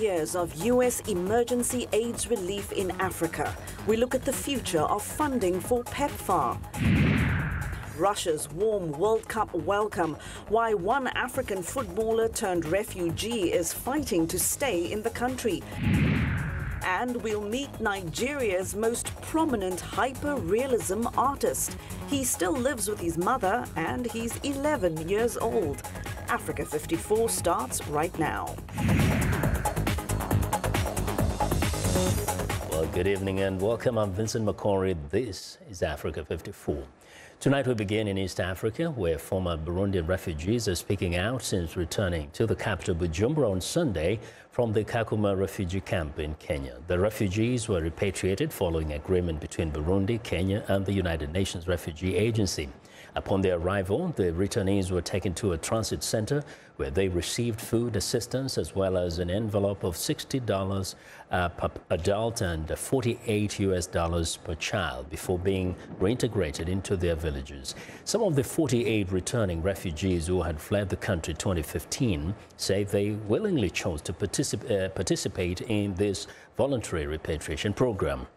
years of U.S. emergency AIDS relief in Africa. We look at the future of funding for PEPFAR. Russia's warm World Cup welcome, why one African footballer turned refugee is fighting to stay in the country. And we'll meet Nigeria's most prominent hyper-realism artist. He still lives with his mother and he's 11 years old. Africa 54 starts right now. Well, good evening and welcome. I'm Vincent Makori. This is Africa 54. Tonight we begin in East Africa, where former Burundian refugees are speaking out since returning to the capital Bujumbura on Sunday from the Kakuma refugee camp in Kenya. The refugees were repatriated following agreement between Burundi, Kenya and the United Nations Refugee Agency. Upon their arrival, the returnees were taken to a transit center where they received food assistance as well as an envelope of $60 per adult and $48 per child before being reintegrated into their villages. Some of the 48 returning refugees who had fled the country in 2015 say they willingly chose to participate in this voluntary repatriation program.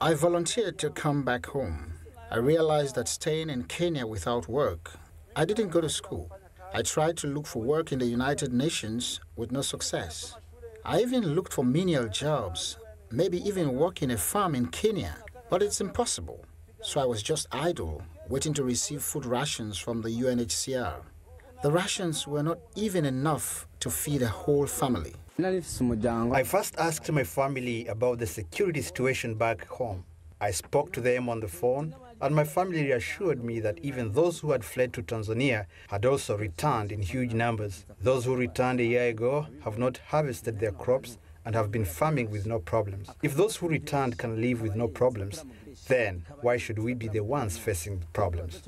I volunteered to come back home. I realized that staying in Kenya without work, I didn't go to school. I tried to look for work in the United Nations with no success. I even looked for menial jobs, maybe even work in a farm in Kenya, but it's impossible. So I was just idle, waiting to receive food rations from the UNHCR. The rations were not even enough to feed a whole family. I first asked my family about the security situation back home. I spoke to them on the phone, and my family reassured me that even those who had fled to Tanzania had also returned in huge numbers. Those who returned a year ago have not harvested their crops and have been farming with no problems. If those who returned can live with no problems, then why should we be the ones facing problems?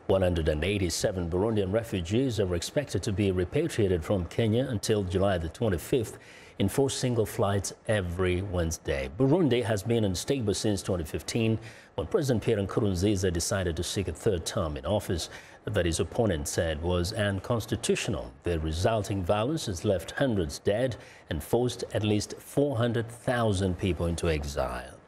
187 Burundian refugees are expected to be repatriated from Kenya until July the 25th in 4 single flights every Wednesday. Burundi has been unstable since 2015 when President Pierre Nkurunziza decided to seek a third term in office that his opponent said was unconstitutional. The resulting violence has left hundreds dead and forced at least 400,000 people into exile.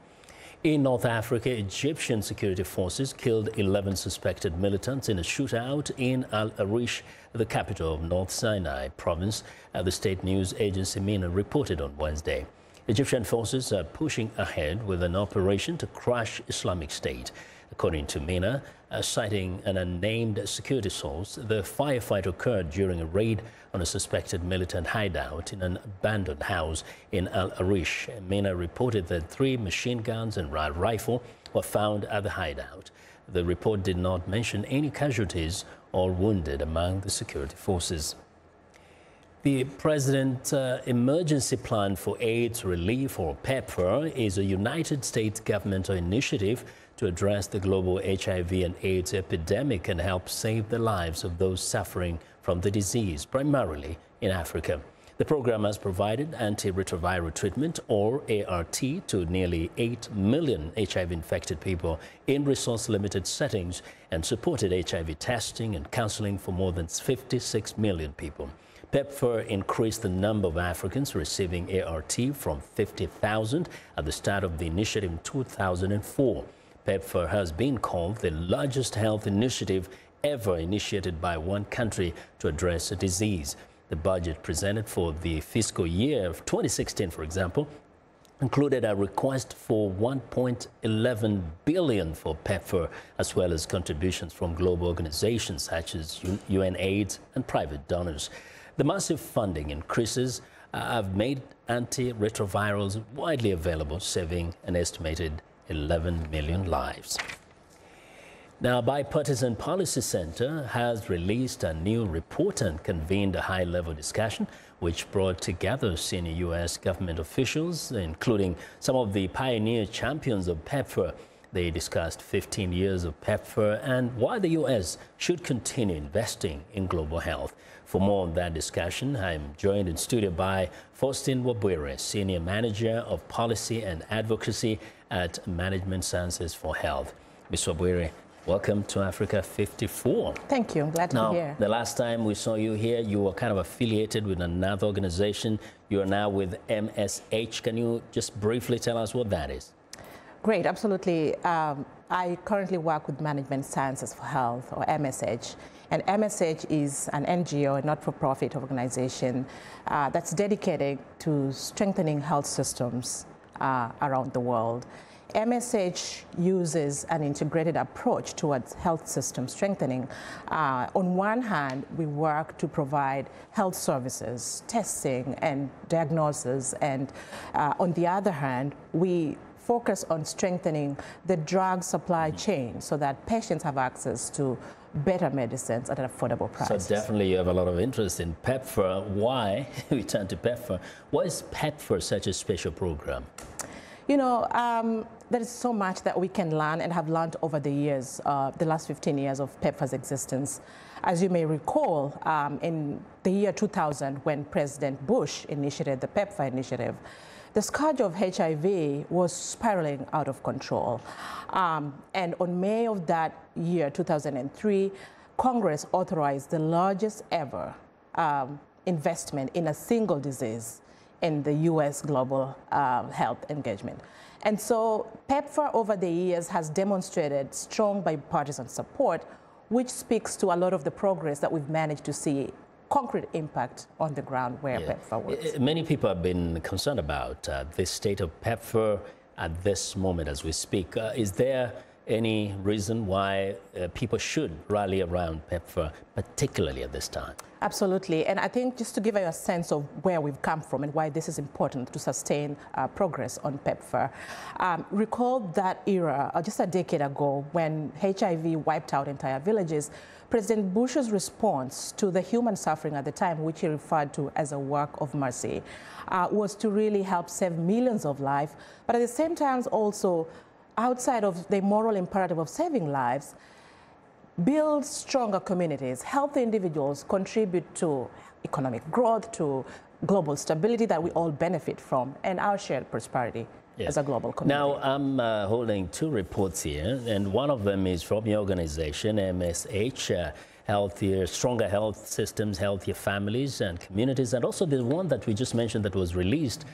In North Africa, Egyptian security forces killed 11 suspected militants in a shootout in Al Arish, the capital of North Sinai province, the state news agency MENA reported on Wednesday. Egyptian forces are pushing ahead with an operation to crush Islamic State. According to MENA, citing an unnamed security source, the firefight occurred during a raid on a suspected militant hideout in an abandoned house in Al Arish. MENA reported that 3 machine guns and a rifle were found at the hideout. The report did not mention any casualties or wounded among the security forces. The President's Emergency Plan for AIDS Relief, or PEPFAR, is a United States governmental initiative to address the global HIV and AIDS epidemic and help save the lives of those suffering from the disease, primarily in Africa. The program has provided antiretroviral treatment, or ART, to nearly 8 million HIV-infected people in resource-limited settings and supported HIV testing and counseling for more than 56 million people. PEPFAR increased the number of Africans receiving ART from 50,000 at the start of the initiative in 2004. PEPFAR has been called the largest health initiative ever initiated by one country to address a disease. The budget presented for the fiscal year of 2016, for example, included a request for $1.11 billion for PEPFAR, as well as contributions from global organizations such as UNAIDS and private donors. The massive funding increases have made antiretrovirals widely available, saving an estimated 11 million lives. Now, Bipartisan Policy Center has released a new report and convened a high-level discussion which brought together senior U.S. government officials, including some of the pioneer champions of PEPFAR. They discussed 15 years of PEPFAR and why the U.S. should continue investing in global health. For more on that discussion, I'm joined in studio by Faustin Wabwire, Senior Manager of Policy and Advocacy at Management Sciences for Health. Ms. Wabwire, Welcome to Africa 54. Thank you. Glad to be here. The last time we saw you here, you were kind of affiliated with another organization. You are now with MSH. Can you just briefly tell us what that is? Great, absolutely. I currently work with Management Sciences for Health, or MSH. And MSH is an NGO, a not-for-profit organization that's dedicated to strengthening health systems around the world. MSH uses an integrated approach towards health system strengthening. On one hand, we work to provide health services, testing and diagnosis, and on the other hand, we focus on strengthening the drug supply chain so that patients have access to better medicines at an affordable price. So definitely you have a lot of interest in PEPFAR. Why? We turn to PEPFAR. Why is PEPFAR such a special program? You know, there is so much that we can learn and have learned over the years, the last 15 years of PEPFAR's existence. As you may recall, in the year 2000, when President Bush initiated the PEPFAR initiative, the scourge of HIV was spiraling out of control. And on May of that year, 2003, Congress authorized the largest ever investment in a single disease in the U.S. global health engagement. And so PEPFAR over the years has demonstrated strong bipartisan support, which speaks to a lot of the progress that we've managed to see concrete impact on the ground where PEPFAR works. Many people have been concerned about the state of PEPFAR at this moment as we speak. Is there any reason why people should rally around PEPFAR, particularly at this time? Absolutely. And I think just to give you a sense of where we've come from and why this is important to sustain progress on PEPFAR, recall that era, just a decade ago, when HIV wiped out entire villages. President Bush's response to the human suffering at the time, which he referred to as a work of mercy, was to really help save millions of lives, but at the same time also, outside of the moral imperative of saving lives, build stronger communities, help the individuals contribute to economic growth, to global stability that we all benefit from, and our shared prosperity as a global community. Now, I'm holding two reports here, and one of them is from your organization, MSH, Healthier, Stronger Health Systems, Healthier Families and Communities, and also the one that we just mentioned that was released,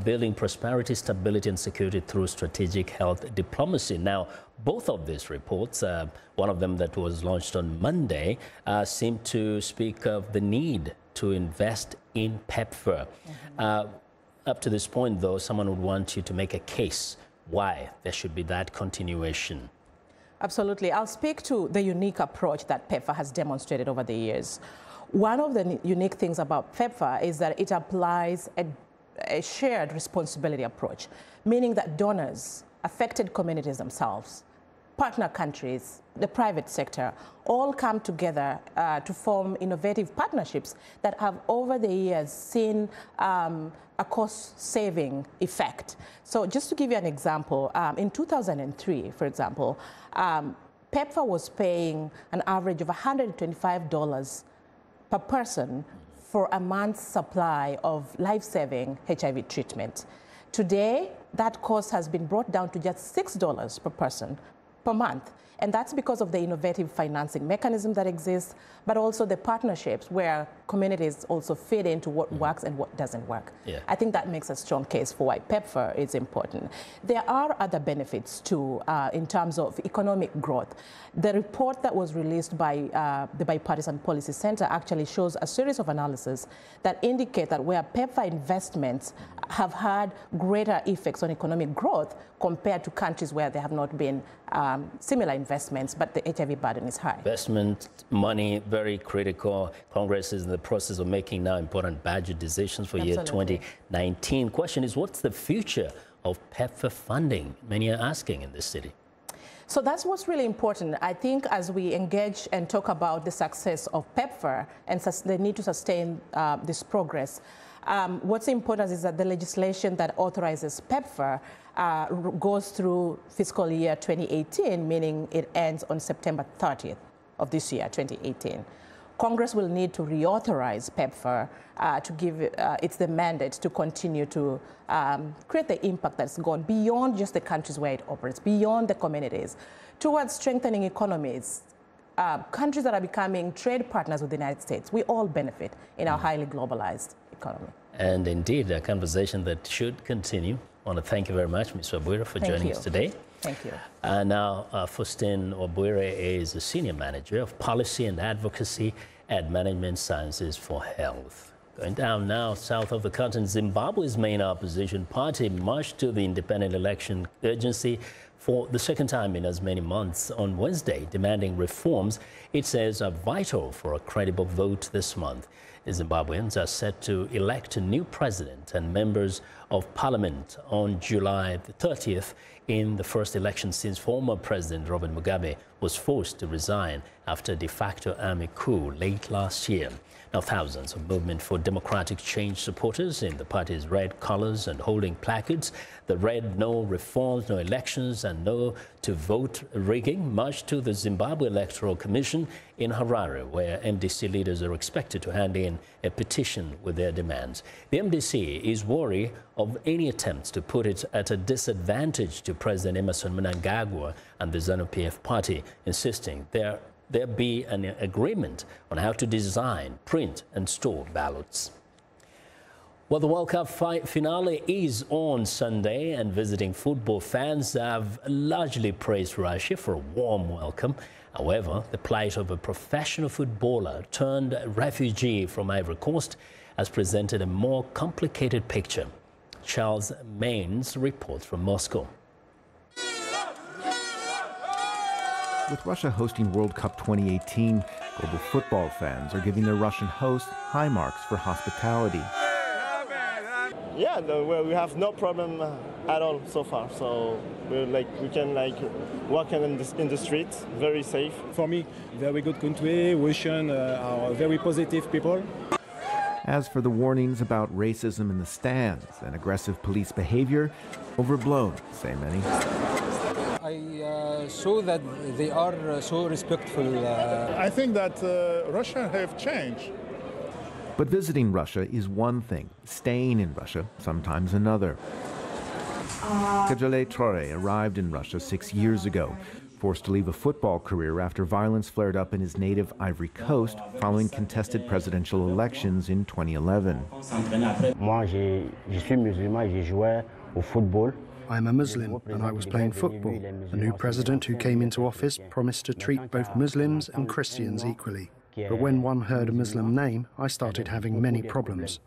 Building Prosperity, Stability and Security Through Strategic Health Diplomacy. Now, both of these reports, one of them that was launched on Monday, seem to speak of the need to invest in PEPFAR. Up to this point, though, someone would want you to make a case why there should be that continuation. Absolutely. I'll speak to the unique approach that PEPFAR has demonstrated over the years. One of the unique things about PEPFAR is that it applies a shared responsibility approach, meaning that donors, affected communities themselves, partner countries, the private sector, all come together to form innovative partnerships that have over the years seen a cost-saving effect. So just to give you an example, in 2003, for example, PEPFAR was paying an average of $125 per person for a month's supply of life-saving HIV treatment. Today, that cost has been brought down to just $6 per person per month. And that's because of the innovative financing mechanism that exists, but also the partnerships where communities also fit into what works and what doesn't work. I think that makes a strong case for why PEPFAR is important. There are other benefits too in terms of economic growth. The report that was released by the Bipartisan Policy Center actually shows a series of analyses that indicate that where PEPFAR investments have had greater effects on economic growth compared to countries where there have not been similar investments, but the HIV burden is high. Investment, money, very critical. Congress is in the process of making now important budget decisions for year 2019. Question is, what's the future of PEPFAR funding? Many are asking in this city. So that's what's really important. I think as we engage and talk about the success of PEPFAR and the need to sustain this progress, what's important is that the legislation that authorizes PEPFAR goes through fiscal year 2018, meaning it ends on September 30th of this year, 2018. Congress will need to reauthorize PEPFAR to give it the mandate to continue to create the impact that's gone beyond just the countries where it operates, beyond the communities, towards strengthening economies. Countries that are becoming trade partners with the United States, we all benefit in our highly globalized economy. And indeed, a conversation that should continue. I want to thank you very much, Ms. Obwire, for joining us today. Thank you. Now, Faustine Obwire is a Senior Manager of Policy and Advocacy at Management Sciences for Health. Going down now, south of the continent, Zimbabwe's main opposition party marched to the Independent Election Agency for the second time in as many months on Wednesday, demanding reforms it says are vital for a credible vote this month. The Zimbabweans are set to elect a new president and members of parliament on July the 30th in the first election since former President Robert Mugabe was forced to resign after a de facto army coup late last year. Now, thousands of Movement for Democratic Change supporters in the party's red colors and holding placards, the red "No Reforms, No Elections" and "No to Vote Rigging" marched to the Zimbabwe Electoral Commission in Harare, where MDC leaders are expected to hand in a petition with their demands. The MDC is wary of any attempts to put it at a disadvantage to President Emmerson Mnangagwa and the ZANU-PF party, insisting there be an agreement on how to design, print and store ballots. Well, the World Cup finale is on Sunday, and visiting football fans have largely praised Russia for a warm welcome. However, the plight of a professional footballer turned refugee from Ivory Coast has presented a more complicated picture. Charles Maines reports from Moscow. With Russia hosting World Cup 2018, global football fans are giving their Russian host high marks for hospitality. Yeah, we have no problem at all so far. So we can walk in the streets, very safe. For me, very good country. Russian are very positive people. As for the warnings about racism in the stands and aggressive police behavior, overblown, say many. I saw that they are so respectful. I think that Russia have changed. But visiting Russia is one thing, staying in Russia sometimes another. Kejale Traore arrived in Russia 6 years ago, forced to leave a football career after violence flared up in his native Ivory Coast following contested presidential elections in 2011. I'm a Muslim and I was playing football. The new president who came into office promised to treat both Muslims and Christians equally. But when one heard a Muslim name, I started having many problems.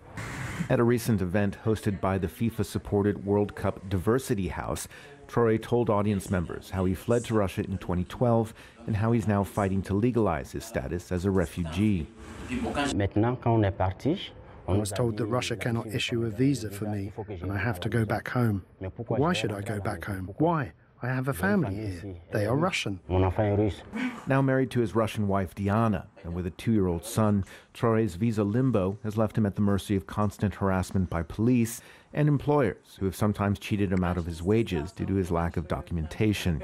At a recent event hosted by the FIFA-supported World Cup Diversity House, Traore told audience members how he fled to Russia in 2012 and how he's now fighting to legalize his status as a refugee. I was told that Russia cannot issue a visa for me and I have to go back home. But why should I go back home? Why? I have a family here. They are Russian. Now married to his Russian wife Diana and with a 2-year-old son, Traore's visa limbo has left him at the mercy of constant harassment by police and employers who have sometimes cheated him out of his wages due to his lack of documentation.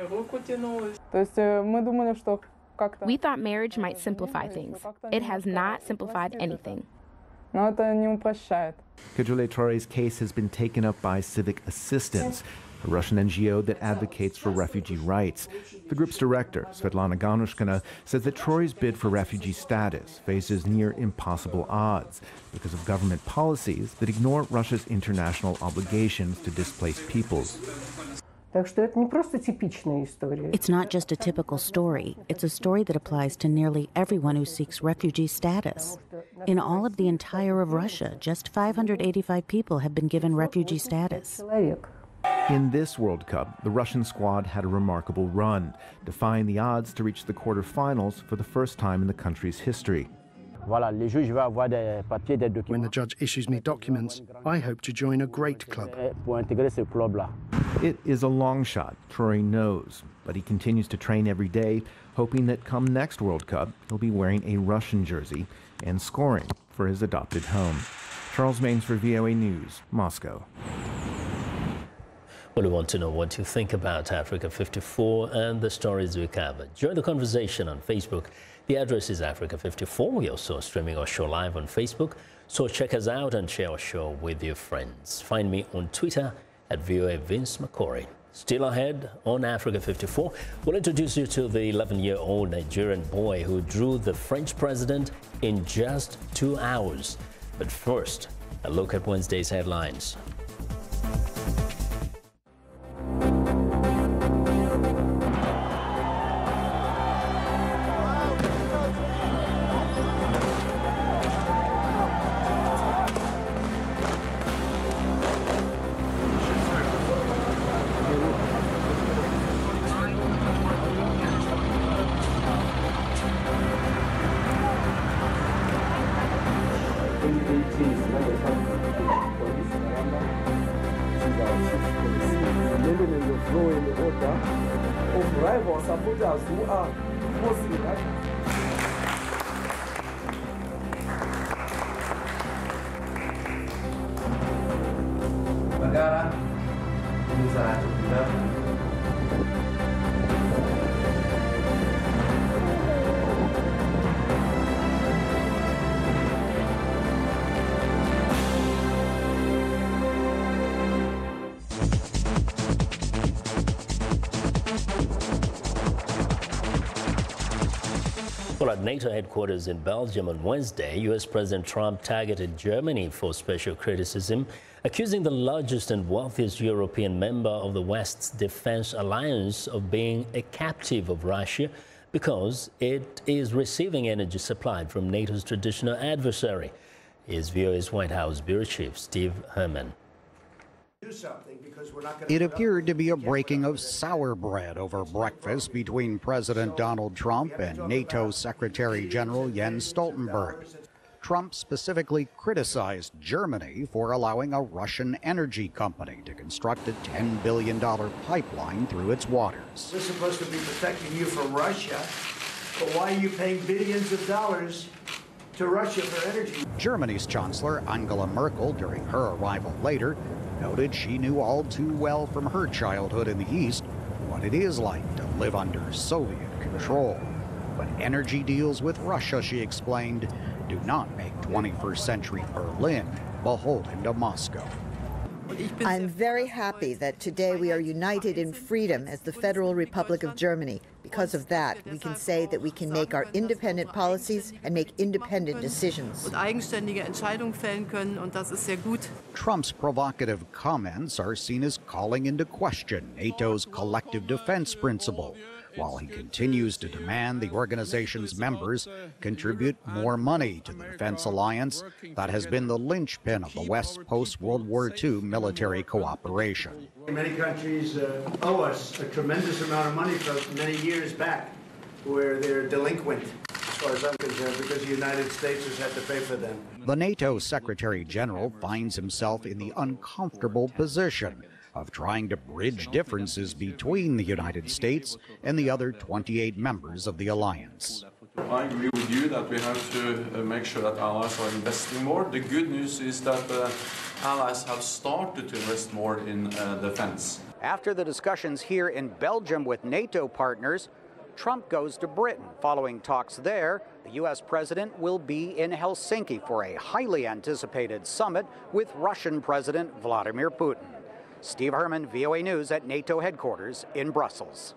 We thought marriage might simplify things. It has not simplified anything. Kejale Traore's case has been taken up by Civic Assistance, a Russian NGO that advocates for refugee rights. The group's director, Svetlana Ganushkina, says that Traore's bid for refugee status faces near impossible odds because of government policies that ignore Russia's international obligations to displaced peoples. It's not just a typical story. It's a story that applies to nearly everyone who seeks refugee status. In all of the entire of Russia, just 585 people have been given refugee status. In this World Cup, the Russian squad had a remarkable run, defying the odds to reach the quarterfinals for the first time in the country's history. When the judge issues me documents, I hope to join a great club. It is a long shot, Traore knows, but he continues to train every day, hoping that come next World Cup, he'll be wearing a Russian jersey and scoring for his adopted home. Charles Maines for VOA News, Moscow. Well, we want to know what you think about Africa 54 and the stories we covered. Join the conversation on Facebook. The address is Africa54. We're also streaming our show live on Facebook, so check us out and share our show with your friends. Find me on Twitter at VOA Vince McCory. Still ahead on Africa54, we'll introduce you to the 11-year-old Nigerian boy who drew the French president in just 2 hours. But first, a look at Wednesday's headlines. Well, at NATO headquarters in Belgium on Wednesday, U.S. President Trump targeted Germany for special criticism, accusing the largest and wealthiest European member of the West's defense alliance of being a captive of Russia because it is receiving energy supplied from NATO's traditional adversary. Here's VOA's White House Bureau Chief Steve Herman. It appeared to be a breaking of sour bread over breakfast between President Donald Trump and NATO Secretary General Jens Stoltenberg. Trump specifically criticized Germany for allowing a Russian energy company to construct a $10 billion pipeline through its waters. We're supposed to be protecting you from Russia, but why are you paying billions of dollars to Russia for energy? Germany's Chancellor Angela Merkel, during her arrival later, noted she knew all too well from her childhood in the East what it is like to live under Soviet control. But energy deals with Russia, she explained, do not make 21st century Berlin beholden to Moscow. I'm very happy that today we are united in freedom as the Federal Republic of Germany. Because of that, we can say that we can make our independent policies and make independent decisions. Trump's provocative comments are seen as calling into question NATO's collective defense principle, while he continues to demand the organization's members contribute more money to the defense alliance that has been the linchpin of the West's post-World War II military cooperation. Many countries owe us a tremendous amount of money from many years back, where they're delinquent, as far as I'm concerned, because the United States has had to pay for them. The NATO Secretary General finds himself in the uncomfortable position of trying to bridge differences between the United States and the other 28 members of the alliance. I agree with you that we have to make sure that allies are investing more. The good news is that allies have started to invest more in defense. After the discussions here in Belgium with NATO partners, Trump goes to Britain. Following talks there, the U.S. president will be in Helsinki for a highly anticipated summit with Russian President Vladimir Putin. Steve Herman, VOA News at NATO headquarters in Brussels.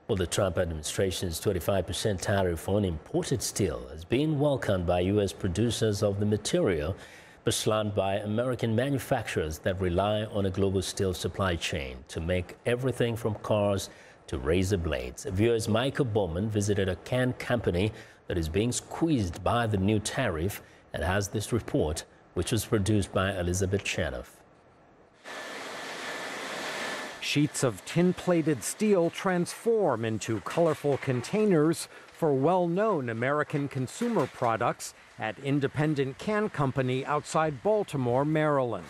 Well, the Trump administration's 25% tariff on imported steel has been welcomed by U.S. producers of the material, but slammed by American manufacturers that rely on a global steel supply chain to make everything from cars to razor blades. VOA's Michael Bowman visited a can company that is being squeezed by the new tariff and has this report, which was produced by Elizabeth Chanoff. Sheets of tin-plated steel transform into colorful containers for well-known American consumer products at Independent Can Company outside Baltimore, Maryland.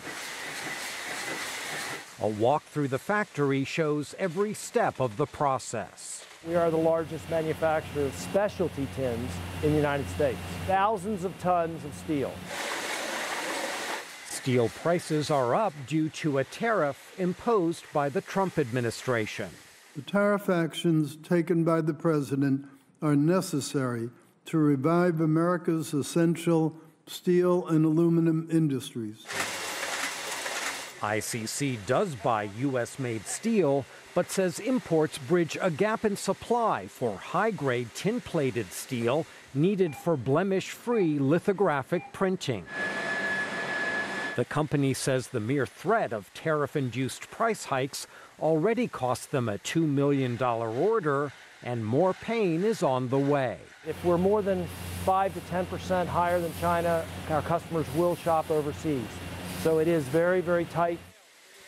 A walk through the factory shows every step of the process. We are the largest manufacturer of specialty tins in the United States. Thousands of tons of steel. Steel prices are up due to a tariff imposed by the Trump administration. The tariff actions taken by the president are necessary to revive America's essential steel and aluminum industries. ICC does buy U.S.-made steel, but says imports bridge a gap in supply for high-grade tin-plated steel needed for blemish-free lithographic printing. The company says the mere threat of tariff-induced price hikes already cost them a $2 million order, and more pain is on the way. If we're more than 5 to 10% higher than China, our customers will shop overseas. So it is very, very tight.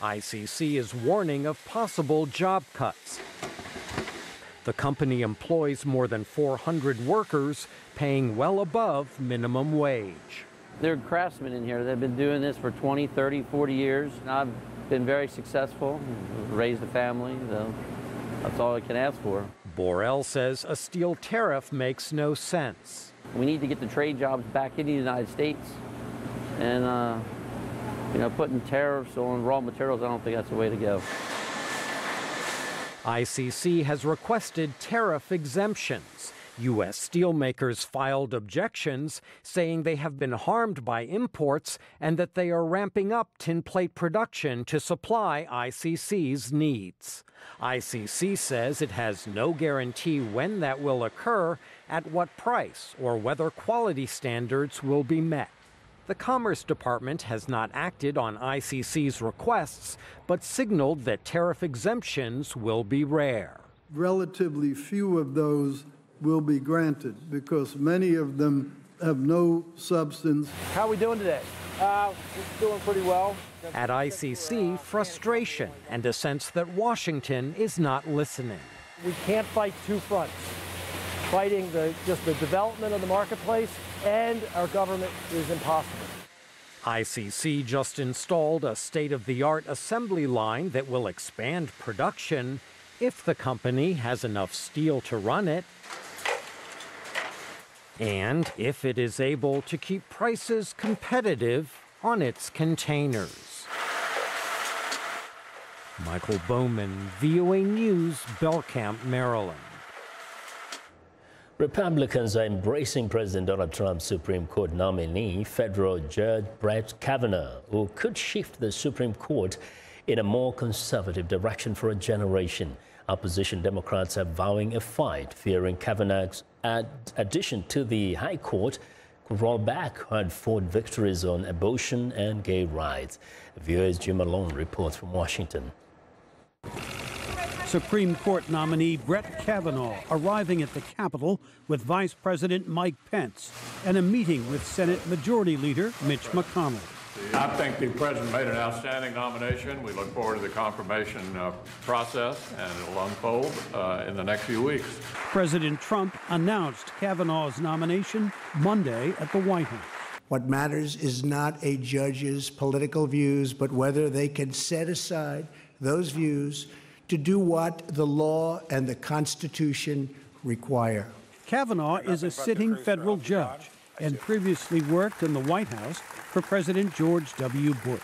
ICC is warning of possible job cuts. The company employs more than 400 workers, paying well above minimum wage. There are craftsmen in here that have been doing this for 20, 30, 40 years. And I've been very successful, raised a family, so that's all I can ask for. Borrell says a steel tariff makes no sense. We need to get the trade jobs back in the United States. And, putting tariffs on raw materials, I don't think that's the way to go. ICC has requested tariff exemptions. U.S. steelmakers filed objections, saying they have been harmed by imports and that they are ramping up tin plate production to supply ICC's needs. ICC says it has no guarantee when that will occur, at what price, or whether quality standards will be met. The Commerce Department has not acted on ICC's requests, but signaled that tariff exemptions will be rare. Relatively few of those will be granted because many of them have no substance. How are we doing today? We're doing pretty well. At ICC, frustration and a sense that Washington is not listening. We can't fight two fronts. Fighting just the development of the marketplace and our government is impossible. ICC just installed a state-of-the-art assembly line that will expand production if the company has enough steel to run it, and if it is able to keep prices competitive on its containers. Michael Bowman, VOA News, Belcamp, Maryland. Republicans are embracing President Donald Trump's Supreme Court nominee, federal Judge Brett Kavanaugh, who could shift the Supreme Court in a more conservative direction for a generation. Opposition Democrats are vowing a fight, fearing Kavanaugh's addition to the High Court could roll back hard-fought victories on abortion and gay rights. VOA's Jim Malone reports from Washington. Supreme Court nominee Brett Kavanaugh arriving at the Capitol with Vice President Mike Pence and a meeting with Senate Majority Leader Mitch McConnell. I think the president made an outstanding nomination. We look forward to the confirmation process, and it'll unfold in the next few weeks. President Trump announced Kavanaugh's nomination Monday at the White House. What matters is not a judge's political views, but whether they can set aside those views to do what the law and the Constitution require. Kavanaugh is a sitting federal judge and previously worked in the White House for President George W. Bush.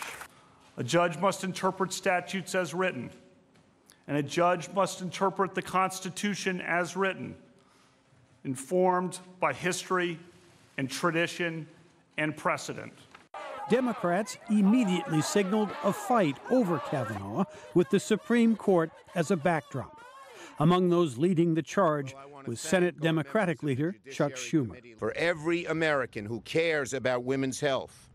A judge must interpret statutes as written, and a judge must interpret the Constitution as written, informed by history and tradition and precedent. Democrats immediately signaled a fight over Kavanaugh with the Supreme Court as a backdrop. Among those leading the charge was Senate Democratic leader Chuck Schumer. For every American who cares about women's health,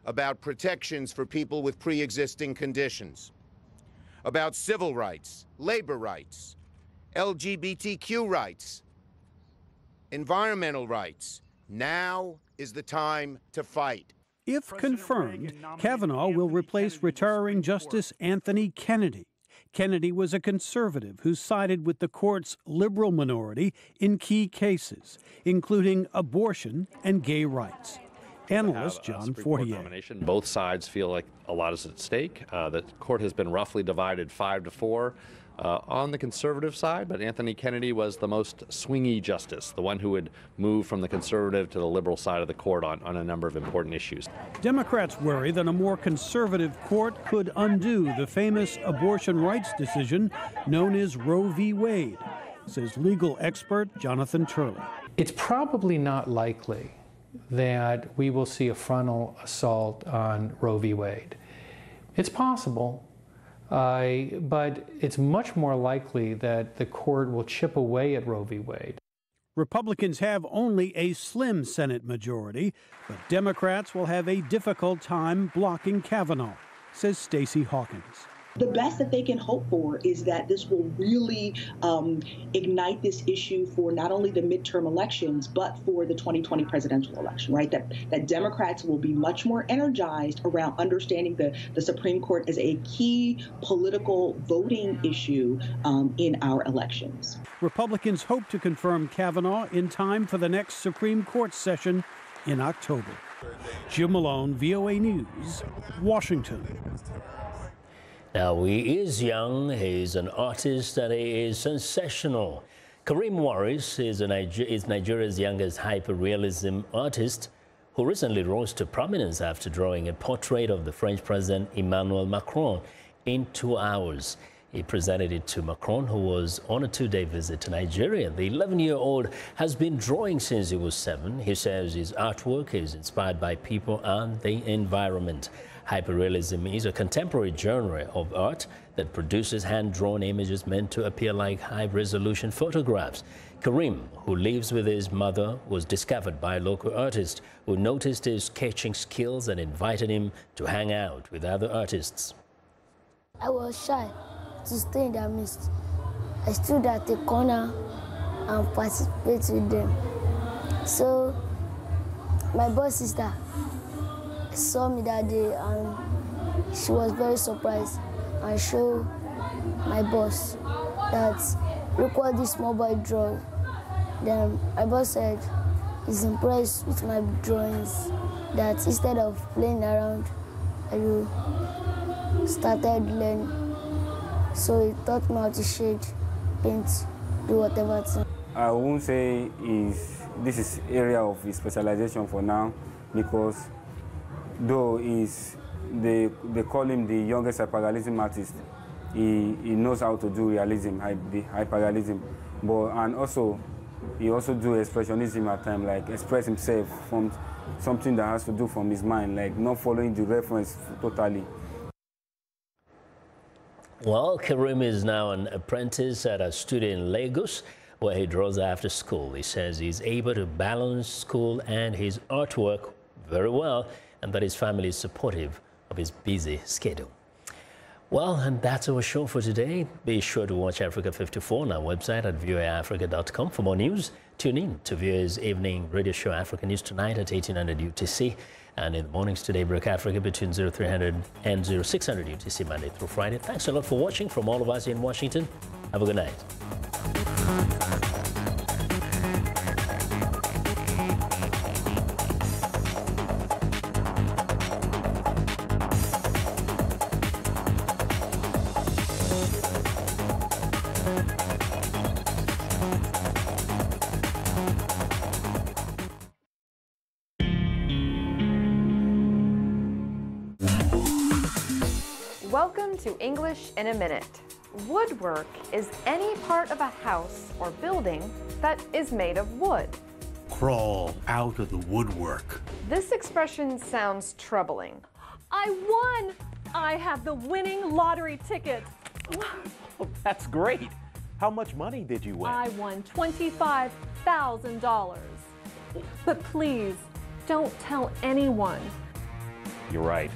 about protections for people with pre-existing conditions, about civil rights, labor rights, LGBTQ rights, environmental rights, now is the time to fight. If confirmed, Kavanaugh will replace retiring Justice Anthony Kennedy. Kennedy was a conservative who sided with the court's liberal minority in key cases, including abortion and gay rights. Analyst John Fortier. Both sides feel like a lot is at stake. The court has been roughly divided 5-4 on the conservative side, but Anthony Kennedy was the most swingy justice, the one who would move from the conservative to the liberal side of the court on a number of important issues. Democrats worry that a more conservative court could undo the famous abortion rights decision known as Roe v. Wade. says legal expert Jonathan Turley. It's probably not likely that we will see a frontal assault on Roe v. Wade. It's possible, but it's much more likely that the court will chip away at Roe v. Wade. Republicans have only a slim Senate majority, but Democrats will have a difficult time blocking Kavanaugh, says Stacey Hawkins. The best that they can hope for is that this will really ignite this issue for not only the midterm elections, but for the 2020 presidential election, right? That Democrats will be much more energized around understanding the Supreme Court as a key political voting issue in our elections. Republicans hope to confirm Kavanaugh in time for the next Supreme Court session in October. Jim Malone, VOA News, Washington. Now, he is young, he's an artist, and he is sensational. Kareem Morris is Nigeria's youngest hyper-realism artist who recently rose to prominence after drawing a portrait of the French President Emmanuel Macron in 2 hours. He presented it to Macron, who was on a 2-day visit to Nigeria. The 11-year-old has been drawing since he was 7. He says his artwork is inspired by people and the environment. Hyperrealism is a contemporary genre of art that produces hand-drawn images meant to appear like high-resolution photographs. Kareem, who lives with his mother, was discovered by a local artist who noticed his sketching skills and invited him to hang out with other artists. I was shy to stay in their midst. I stood at the corner and participated with them. So my boss sister saw me that day and she was very surprised and showed my boss that look what this small boy drew. Then my boss said he's impressed with my drawings, that instead of playing around, I started learning. So he taught me how to shade, paint, do whatever thing. I won't say this is area of his specialization for now, because though they call him the youngest hyperrealism artist, he knows how to do realism, the hyperrealism. And also, he also do expressionism at times, like express himself from something that has to do from his mind, like not following the reference totally. Well, Kareem is now an apprentice at a studio in Lagos, where he draws after school. He says he's able to balance school and his artwork very well, and that his family is supportive of his busy schedule. Well, and that's our show for today. Be sure to watch Africa 54 on our website at voaafrica.com for more news. Tune in to VOA's evening radio show Africa News Tonight at 1800 UTC, and in the mornings today, Break Africa between 0300 and 0600 UTC, Monday through Friday. Thanks a lot for watching. From all of us in Washington, have a good night. Welcome to English in a Minute. Woodwork is any part of a house or building that is made of wood. Crawl out of the woodwork. This expression sounds troubling. I won! I have the winning lottery ticket. Oh, that's great. How much money did you win? I won $25,000. But please, don't tell anyone. You're right.